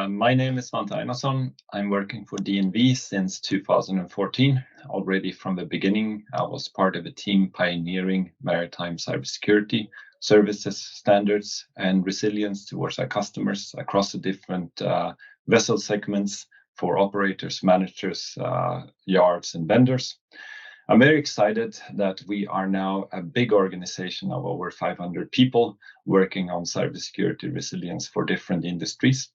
My name is Svante Einarsson. I'm working for DNV since 2014. Already from the beginning, I was part of a team pioneering maritime cybersecurity services, standards, and resilience towards our customers across the different vessel segments for operators, managers, yards, and vendors. I'm very excited that we are now a big organization of over 500 people working on cybersecurity resilience for different industries.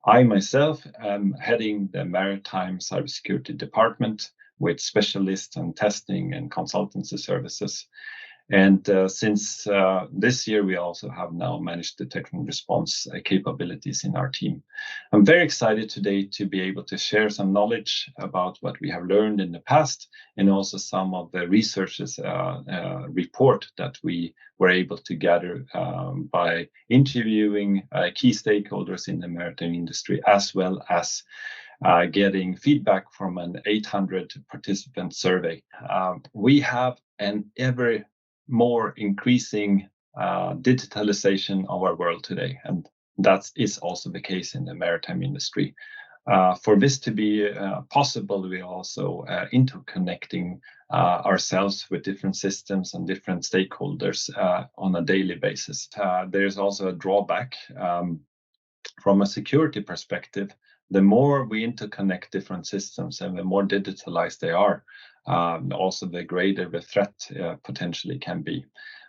I myself am heading the Maritime Cybersecurity Department with specialists on testing and consultancy services. And since this year, we also have now managed detection and response capabilities in our team. I'm very excited today to be able to share some knowledge about what we have learned in the past and also some of the researchers report that we were able to gather by interviewing key stakeholders in the maritime industry, as well as getting feedback from an 800 participant survey. We have an ever more increasing digitalization of our world today, and that is also the case in the maritime industry. For this to be possible, we are also interconnecting ourselves with different systems and different stakeholders on a daily basis. There's also a drawback from a security perspective. The more we interconnect different systems and the more digitalized they are, also the greater the threat potentially can be.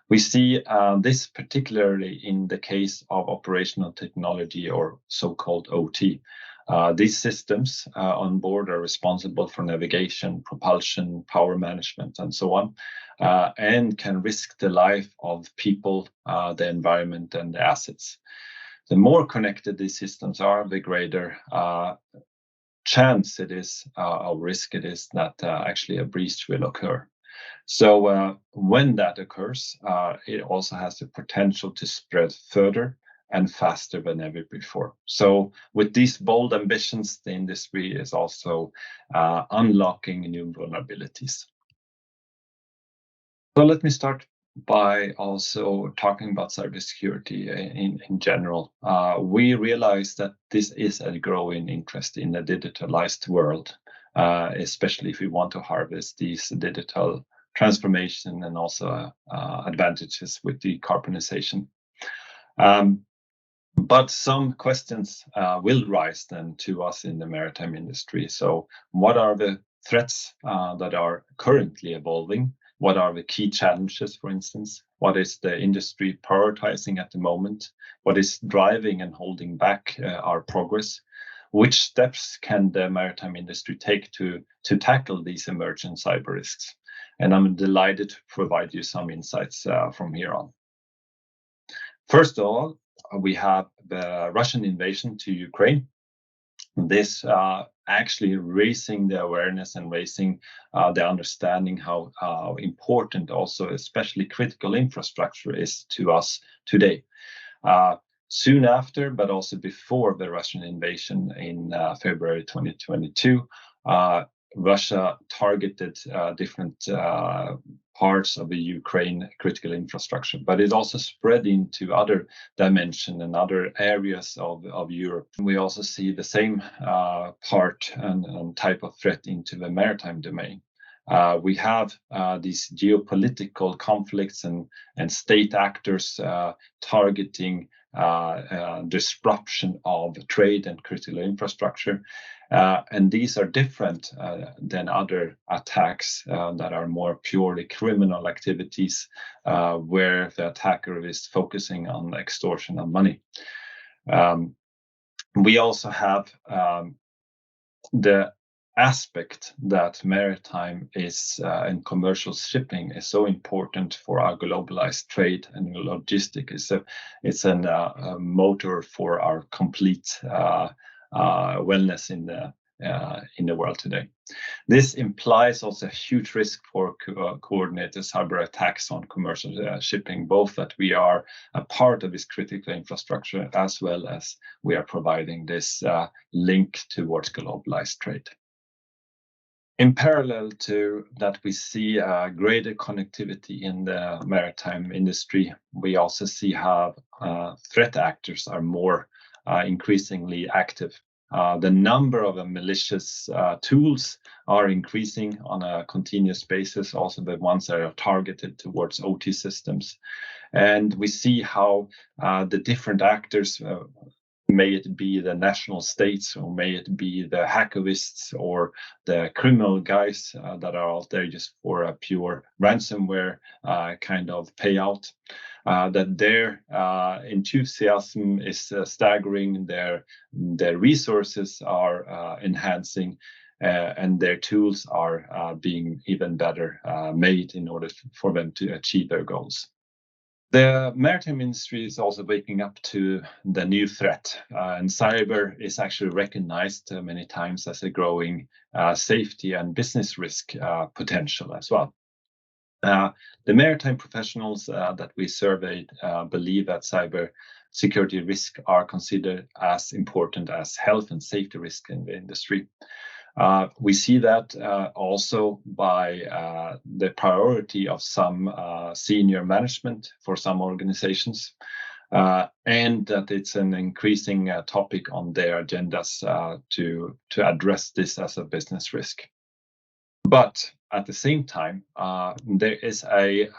We see this particularly in the case of operational technology, or so-called OT. These systems on board are responsible for navigation, propulsion, power management, and so on, and can risk the life of people, the environment, and the assets. The more connected these systems are, the greater chance it is, or risk it is, that actually a breach will occur. So when that occurs, it also has the potential to spread further and faster than ever before. So with these bold ambitions, the industry is also unlocking new vulnerabilities. So let me start by also talking about cybersecurity in general. We realize that this is a growing interest in the digitalized world, especially if we want to harvest these digital transformation and also advantages with decarbonization. But some questions will rise then to us in the maritime industry. So what are the threats that are currently evolving? What are the key challenges, for instance? What is the industry prioritizing at the moment? What is driving and holding back our progress? Which steps can the maritime industry take to tackle these emergent cyber risks? And I'm delighted to provide you some insights from here on. First of all, we have the Russian invasion to Ukraine. This actually raising the awareness and raising the understanding how important also especially critical infrastructure is to us today. Soon after, but also before the Russian invasion in February 2022, Russia targeted different parts of the Ukraine critical infrastructure, but it also spread into other dimensions and other areas of Europe. We also see the same part and type of threat into the maritime domain. We have these geopolitical conflicts and state actors targeting disruption of trade and critical infrastructure. And these are different than other attacks that are more purely criminal activities, where the attacker is focusing on extortion of money. We also have the aspect that maritime is and commercial shipping is so important for our globalized trade and logistics. It's a motor for our complete wellness in the world today. This implies also a huge risk for coordinated cyber attacks on commercial shipping, both that we are a part of this critical infrastructure as well as we are providing this link towards globalized trade. In parallel to that, we see greater connectivity in the maritime industry. We also see how threat actors are more increasingly active. The number of malicious tools are increasing on a continuous basis, also the ones that are targeted towards OT systems. And we see how the different actors, may it be the national states, or may it be the hackerists or the criminal guys that are out there just for a pure ransomware kind of payout, that their enthusiasm is staggering, their resources are enhancing, and their tools are being even better made in order for them to achieve their goals. The maritime industry is also waking up to the new threat, and cyber is actually recognized many times as a growing safety and business risk potential as well. The maritime professionals that we surveyed believe that cyber security risks are considered as important as health and safety risk in the industry. We see that also by the priority of some senior management for some organizations, and that it's an increasing topic on their agendas to address this as a business risk. But at the same time, there is a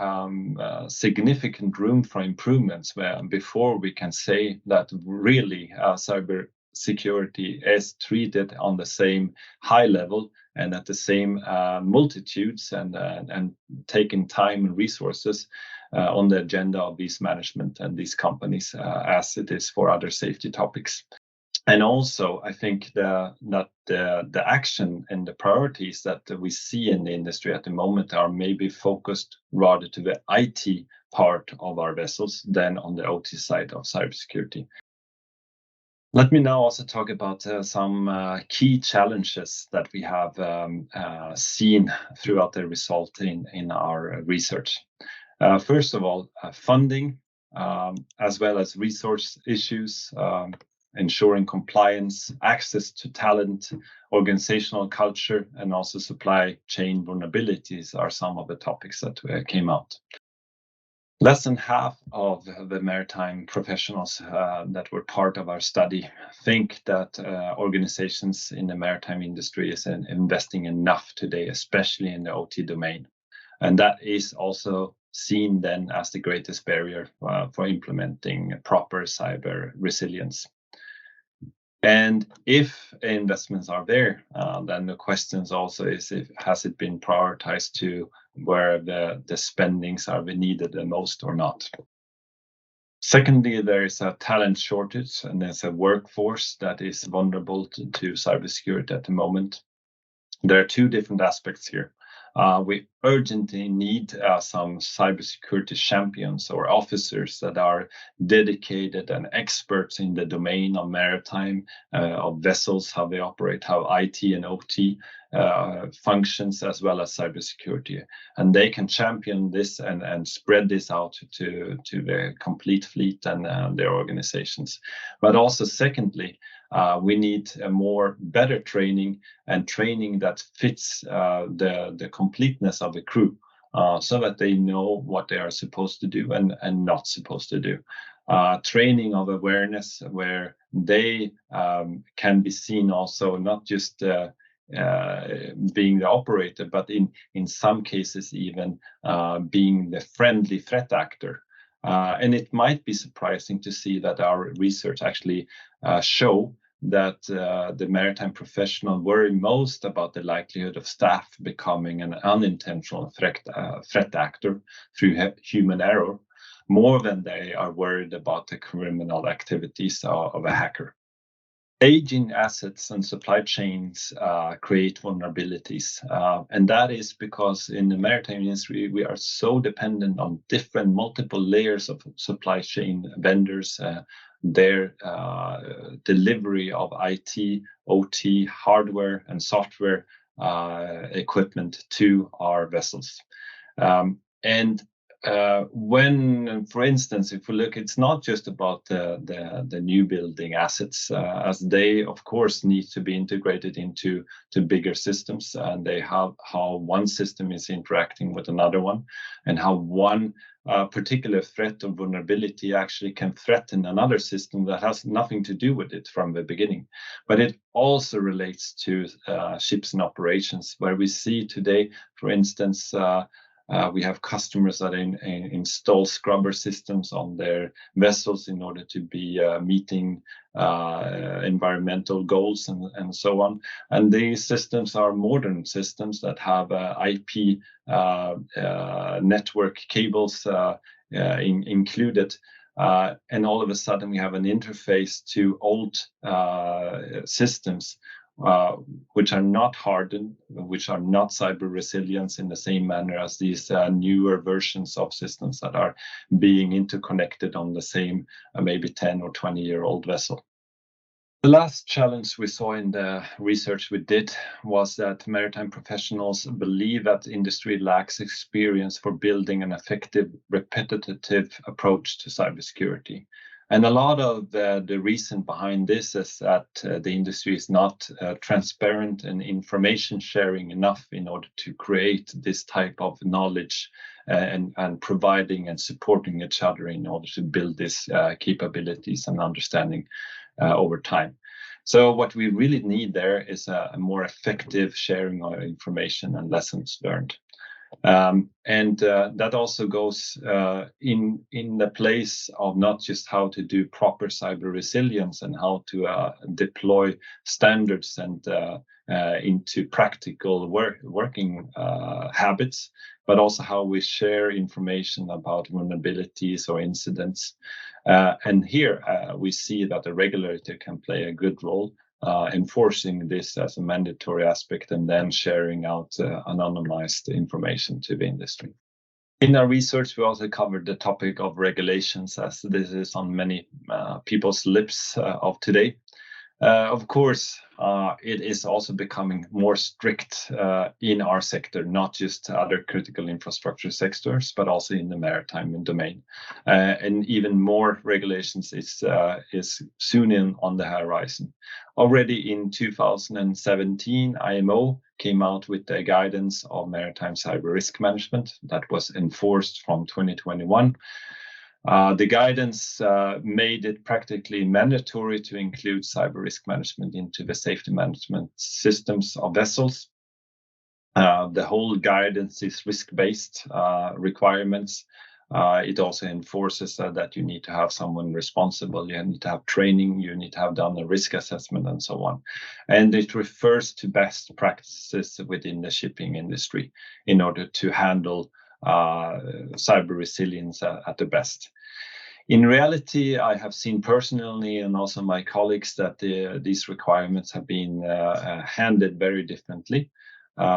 significant room for improvements where before we can say that really cyber security is treated on the same high level and at the same multitudes and taking time and resources on the agenda of these management and these companies as it is for other safety topics. And also, I think that the action and the priorities that we see in the industry at the moment are maybe focused rather to the IT part of our vessels than on the OT side of cybersecurity. Let me now also talk about some key challenges that we have seen throughout the result in our research. First of all, funding, as well as resource issues, ensuring compliance, access to talent, organizational culture, and also supply chain vulnerabilities are some of the topics that came out. Less than half of the maritime professionals that were part of our study think that organizations in the maritime industry is investing enough today, especially in the OT domain. And that is also seen then as the greatest barrier for implementing proper cyber resilience. And if investments are there, then the questions also is has it been prioritized to where the spendings are needed the most or not. Secondly, there is a talent shortage and there's a workforce that is vulnerable to cybersecurity at the moment. There are two different aspects here. We urgently need some cybersecurity champions or officers that are dedicated and experts in the domain of maritime, of vessels, how they operate, how IT and OT functions, as well as cybersecurity. And they can champion this and spread this out to the complete fleet and their organizations. But also, secondly, we need a better training and training that fits the completeness of the crew, so that they know what they are supposed to do and not supposed to do. Training of awareness where they can be seen also not just being the operator, but in some cases even being the friendly threat actor. And it might be surprising to see that our research actually show that the maritime professional worry most about the likelihood of staff becoming an unintentional threat actor through human error, more than they are worried about the criminal activities of a hacker. Aging assets and supply chains create vulnerabilities, and that is because in the maritime industry we are so dependent on different multiple layers of supply chain vendors, their delivery of IT, OT, hardware and software equipment to our vessels. And when, for instance, if we look, it's not just about the new building assets, as they, of course, need to be integrated into bigger systems, and they have how one system is interacting with another one, and how one particular threat or vulnerability actually can threaten another system that has nothing to do with it from the beginning. But it also relates to ships and operations, where we see today, for instance, we have customers that install scrubber systems on their vessels in order to be meeting environmental goals and so on. And these systems are modern systems that have IP network cables included. And all of a sudden we have an interface to old systems which are not hardened, which are not cyber resilient in the same manner as these newer versions of systems that are being interconnected on the same maybe 10 or 20-year-old vessel. The last challenge we saw in the research we did was that maritime professionals believe that industry lacks experience for building an effective, repetitive approach to cybersecurity. And a lot of the reason behind this is that the industry is not transparent and information sharing enough in order to create this type of knowledge and providing and supporting each other in order to build these capabilities and understanding over time. So what we really need there is a more effective sharing of information and lessons learned. And that also goes in the place of not just how to do proper cyber resilience and how to deploy standards and into practical working habits, but also how we share information about vulnerabilities or incidents. And here we see that the regulator can play a good role enforcing this as a mandatory aspect and then sharing out anonymized information to the industry. In our research, we also covered the topic of regulations, as this is on many people's lips of today. Of course, it is also becoming more strict in our sector, not just other critical infrastructure sectors, but also in the maritime domain. And even more regulations is soon on the horizon. Already in 2017, IMO came out with the guidance of maritime cyber risk management that was enforced from 2021. The guidance made it practically mandatory to include cyber risk management into the safety management systems of vessels. The whole guidance is risk-based requirements. It also enforces that you need to have someone responsible, you need to have training, you need to have done a risk assessment and so on. And it refers to best practices within the shipping industry in order to handle cyber resilience at the best. In reality, I have seen personally and also my colleagues that these requirements have been handled very differently.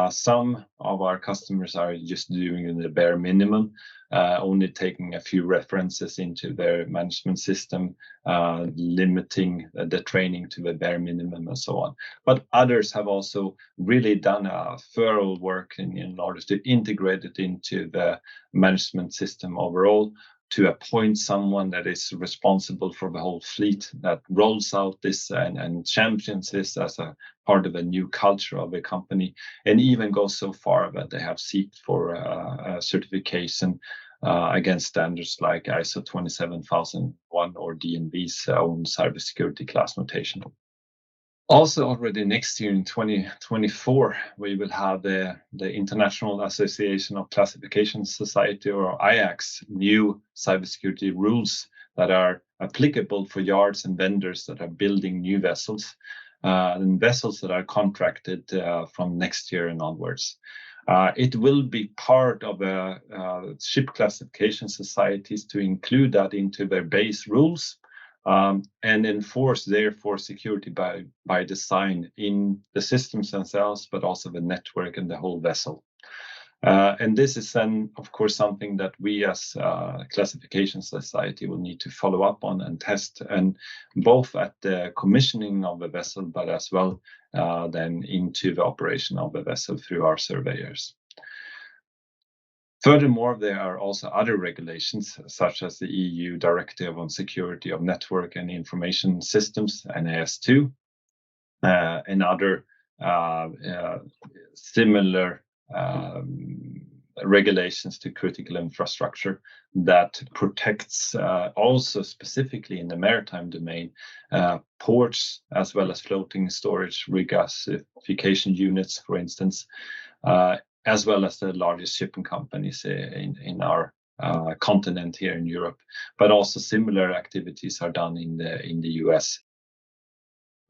Some of our customers are just doing the bare minimum, only taking a few references into their management system, limiting the training to the bare minimum and so on. But others have also really done a thorough work in order to integrate it into the management system overall, to appoint someone that is responsible for the whole fleet, that rolls out this and champions this as a part of a new culture of the company, and even goes so far that they have sought for a certification against standards like ISO 27001 or DNV's own cybersecurity class notation. Also, already next year in 2024, we will have the International Association of Classification Society, or IACS, new cybersecurity rules that are applicable for yards and vendors that are building new vessels and vessels that are contracted from next year and onwards. It will be part of ship classification societies to include that into their base rules. And enforce, therefore, security by design in the systems themselves, but also the network and the whole vessel. And this is then, of course, something that we as classification society will need to follow up on and test, and both at the commissioning of the vessel, but as well then into the operation of the vessel through our surveyors. Furthermore, there are also other regulations, such as the EU Directive on Security of Network and Information Systems, NIS2, and other similar regulations to critical infrastructure that protects also specifically in the maritime domain, ports as well as floating storage regasification units, for instance, as well as the largest shipping companies in our continent here in Europe, but also similar activities are done in the US.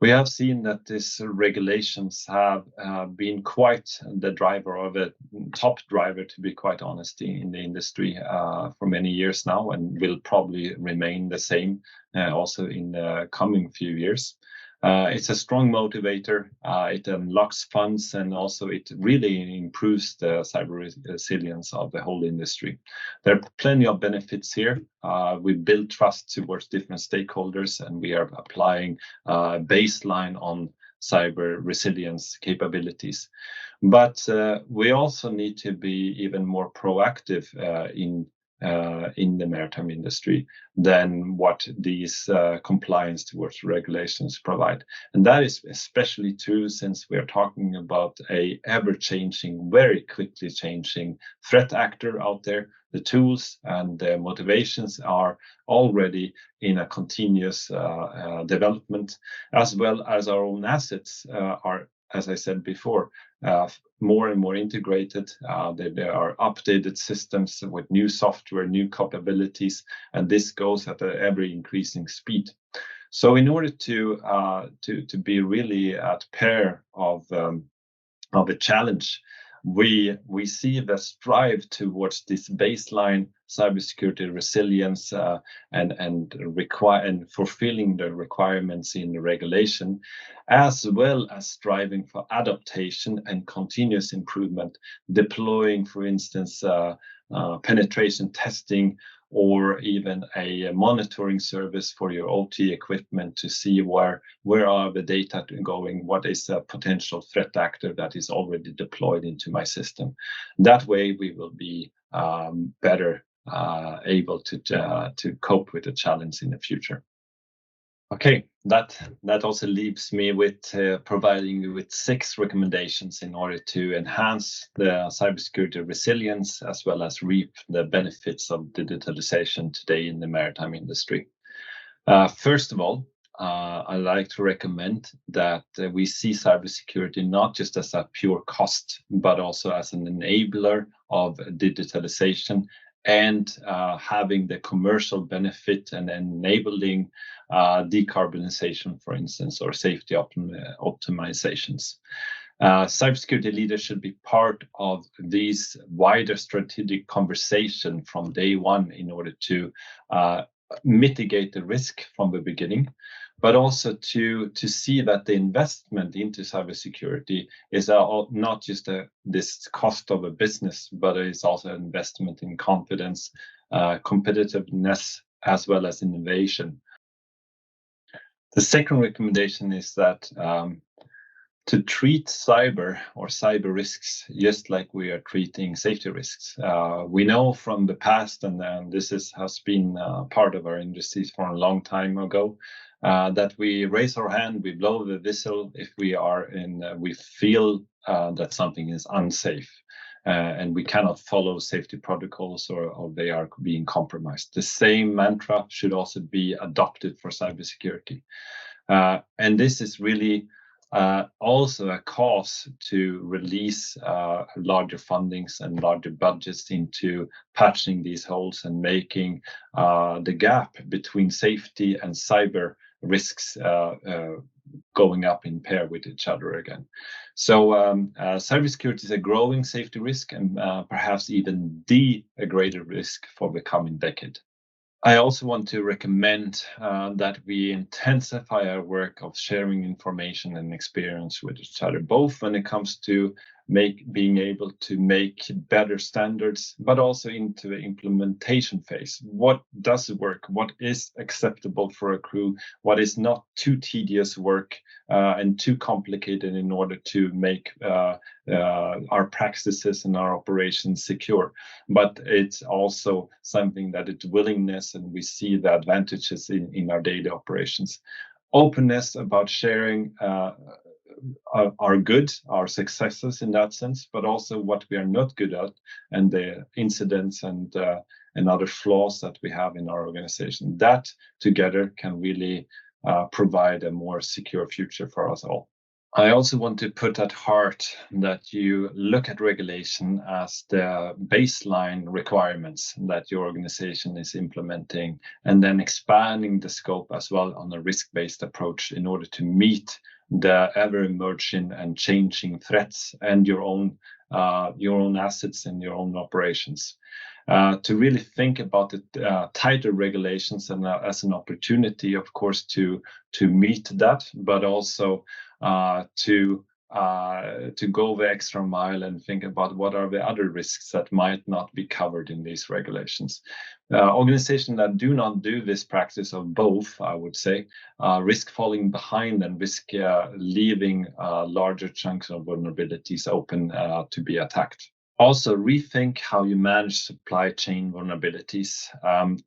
We have seen that these regulations have been quite the driver, or the top driver, to be quite honest, in the industry for many years now, and will probably remain the same also in the coming few years. It's a strong motivator. It unlocks funds, and also it really improves the cyber resilience of the whole industry. There are plenty of benefits here. We build trust towards different stakeholders, and we are applying baseline on cyber resilience capabilities. But we also need to be even more proactive in the maritime industry than what these compliance towards regulations provide. And that is especially true since we are talking about a ever-changing, very quickly changing threat actor out there. The tools and the motivations are already in a continuous development, as well as our own assets are, as I said before, more and more integrated. There are updated systems with new software, new capabilities, and this goes at an ever increasing speed. So in order to be really at pair of a challenge, we see the strive towards this baseline cybersecurity resilience and fulfilling the requirements in the regulation, as well as striving for adaptation and continuous improvement, deploying, for instance, penetration testing, or even a monitoring service for your OT equipment to see where are the data going, what is a potential threat actor that is already deployed into my system. That way we will be better able to cope with the challenge in the future. Okay, that also leaves me with providing you with 6 recommendations in order to enhance the cybersecurity resilience, as well as reap the benefits of digitalization today in the maritime industry. First of all, I'd like to recommend that we see cybersecurity not just as a pure cost, but also as an enabler of digitalization, and having the commercial benefit and enabling decarbonization, for instance, or safety optimizations. Cybersecurity leaders should be part of these wider strategic conversation from day one in order to mitigate the risk from the beginning, but also to see that the investment into cybersecurity is not just this cost of a business, but it's also an investment in confidence, competitiveness, as well as innovation. The second recommendation is that to treat cyber risks just like we are treating safety risks. We know from the past, and this has been part of our industries for a long time ago, that we raise our hand, we blow the whistle if we feel that something is unsafe, and we cannot follow safety protocols or they are being compromised. The same mantra should also be adopted for cybersecurity, and this is really also a cause to release larger fundings and larger budgets into patching these holes and making the gap between safety and cyber risks going up in pair with each other again. So cybersecurity is a growing safety risk, and perhaps even a greater risk for the coming decade. I also want to recommend that we intensify our work of sharing information and experience with each other, both when it comes to being able to make better standards, but also into the implementation phase. What does work? What is acceptable for a crew? What is not too tedious work and too complicated in order to make our practices and our operations secure? But it's also something that it's willingness, and we see the advantages in our daily operations. Openness about sharing our good, our successes in that sense, but also what we are not good at, and the incidents and other flaws that we have in our organization. That together can really provide a more secure future for us all. I also want to put at heart that you look at regulation as the baseline requirements that your organization is implementing, and then expanding the scope as well on a risk-based approach in order to meet the ever-emerging and changing threats and your own assets and your own operations. To really think about the tighter regulations and as an opportunity, of course, to meet that, but also to go the extra mile and think about what are the other risks that might not be covered in these regulations. Organizations that do not do this practice of both, I would say, risk falling behind and risk leaving larger chunks of vulnerabilities open to be attacked. Also, rethink how you manage supply chain vulnerabilities,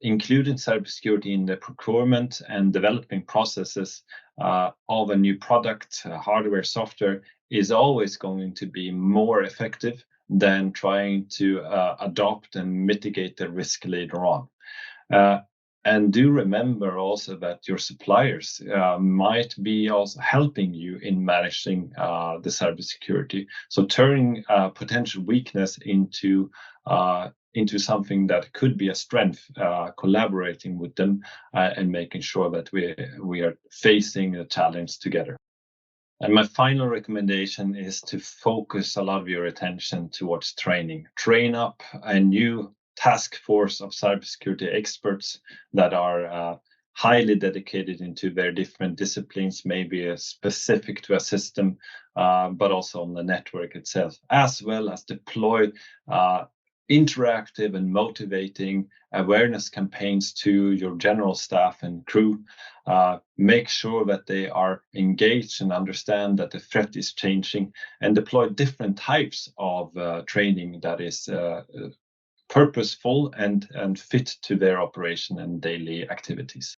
including cybersecurity in the procurement and developing processes of a new product, hardware, software, is always going to be more effective than trying to adopt and mitigate the risk later on. And do remember also that your suppliers might be also helping you in managing the cybersecurity. So turning potential weakness into something that could be a strength, collaborating with them and making sure that we are facing the challenge together. And my final recommendation is to focus a lot of your attention towards training. Train up a new task force of cybersecurity experts that are highly dedicated into their different disciplines, maybe specific to a system, but also on the network itself, as well as deploy interactive and motivating awareness campaigns to your general staff and crew. Make sure that they are engaged and understand that the threat is changing, and deploy different types of training that is purposeful and fit to their operation and daily activities.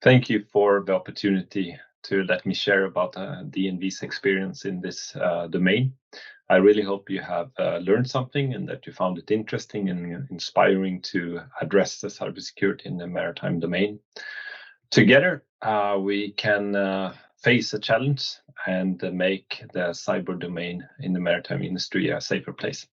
Thank you for the opportunity to let me share about DNV's experience in this domain. I really hope you have learned something and that you found it interesting and inspiring to address the cybersecurity in the maritime domain. Together, we can face a challenge and make the cyber domain in the maritime industry a safer place.